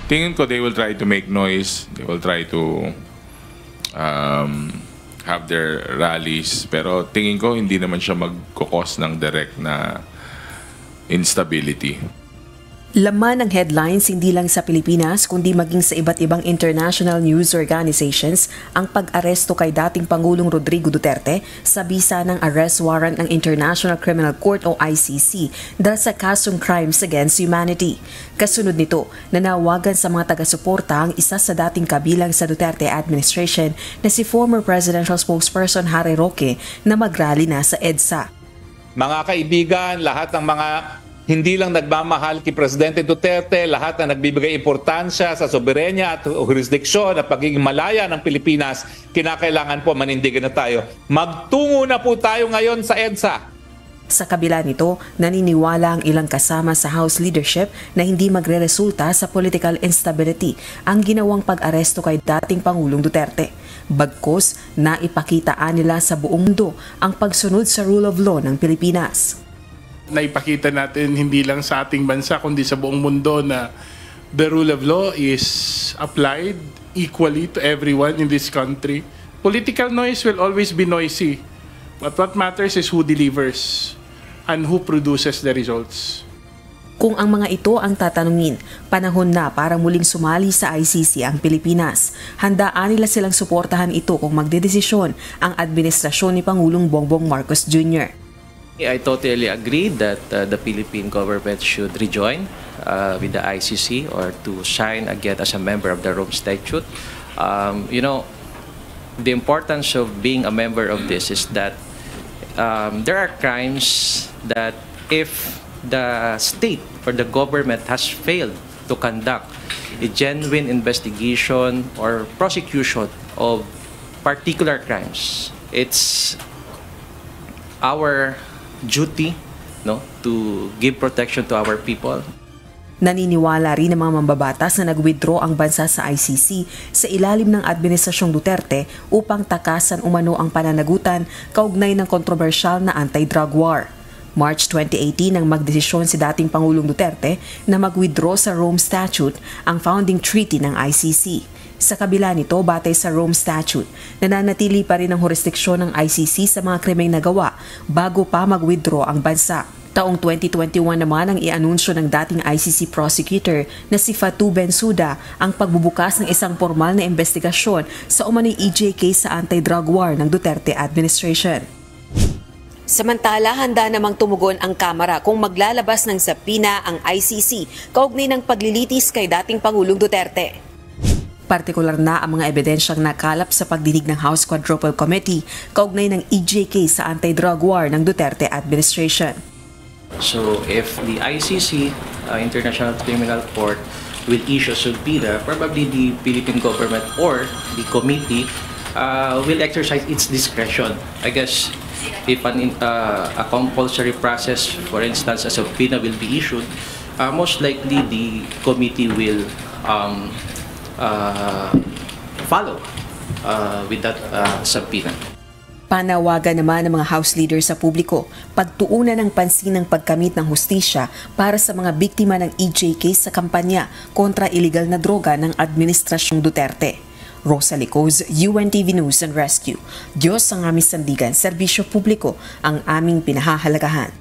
tingin ko they will try to make noise, they will try to have their rallies, pero tingin ko hindi naman siya mag-cause ng direct na instability. Laman ng headlines hindi lang sa Pilipinas kundi maging sa iba't ibang international news organizations ang pag-aresto kay dating Pangulong Rodrigo Duterte sa bisa ng arrest warrant ng International Criminal Court o ICC dahil sa kasong crimes against humanity. Kasunod nito, nanawagan sa mga taga-suporta ang isa sa dating kabilang sa Duterte administration na si former presidential spokesperson Harry Roque na mag-rally na sa EDSA. Mga kaibigan, lahat ng mga hindi lang nagmamahal kay Presidente Duterte, lahat na nagbibigay importansya sa soberenya at jurisdiksyon at pagiging malaya ng Pilipinas, kinakailangan po manindigan na tayo. Magtungo na po tayo ngayon sa EDSA. Sa kabila nito, naniniwala ang ilang kasama sa House leadership na hindi magreresulta sa political instability ang ginawang pag-aresto kay dating Pangulong Duterte. Bagkus, naipakitaan nila sa buong mundo ang pagsunod sa rule of law ng Pilipinas. Naipakita natin hindi lang sa ating bansa kundi sa buong mundo na the rule of law is applied equally to everyone in this country. Political noise will always be noisy, but what matters is who delivers and who produces the results. Kung ang mga ito ang tatanungin, panahon na para muling sumali sa ICC ang Pilipinas. Handaan nila silang suportahan ito kung magdedesisyon ang administrasyon ni Pangulong Bongbong Marcos Jr. I totally agree that the Philippine government should rejoin with the ICC or to sign again as a member of the Rome Statute. You know, the importance of being a member of this is that there are crimes that if the state or the government has failed to conduct a genuine investigation or prosecution of particular crimes, it's our duty to give protection to our people. Naniniwala rin ng mga mambabatas na nag-withdraw ang bansa sa ICC sa ilalim ng Administrasyong Duterte upang takasan umano ang pananagutan kaugnay ng kontrobersyal na anti-drug war. March 2018 nang magdesisyon si dating Pangulong Duterte na mag-withdraw sa Rome Statute, ang founding treaty ng ICC. Sa kabila nito, batay sa Rome Statute, nananatili pa rin ang jurisdiksyon ng ICC sa mga krimeng nagawa bago pa mag-withdraw ang bansa. Taong 2021 naman ang ianunsyo ng dating ICC prosecutor na si Fatou Bensouda ang pagbubukas ng isang formal na investigasyon sa umano'y EJ case sa anti-drug war ng Duterte administration. Samantala, handa namang tumugon ang Kamara kung maglalabas ng sapina ang ICC kaugnay ng paglilitis kay dating Pangulong Duterte. Partikular na ang mga ebidensyang nakalap sa pagdinig ng House Quadruple Committee kaugnay ng EJ case sa anti-drug war ng Duterte administration. So if the ICC, International Criminal Court, will issue a subpoena, probably the Philippine government or the committee will exercise its discretion. I guess if a compulsory process, for instance, a subpoena will be issued, most likely the committee will follow with that subpoena. Panawagan naman ng mga House leaders sa publiko, pagtuunan ng pansin ng pagkamit ng hustisya para sa mga biktima ng EJ case sa kampanya kontra illegal na droga ng Administrasyong Duterte. Rosalie Coz, UNTV News and Rescue. Diyos ang aming sandigan, serbisyo publiko ang aming pinahahalagahan.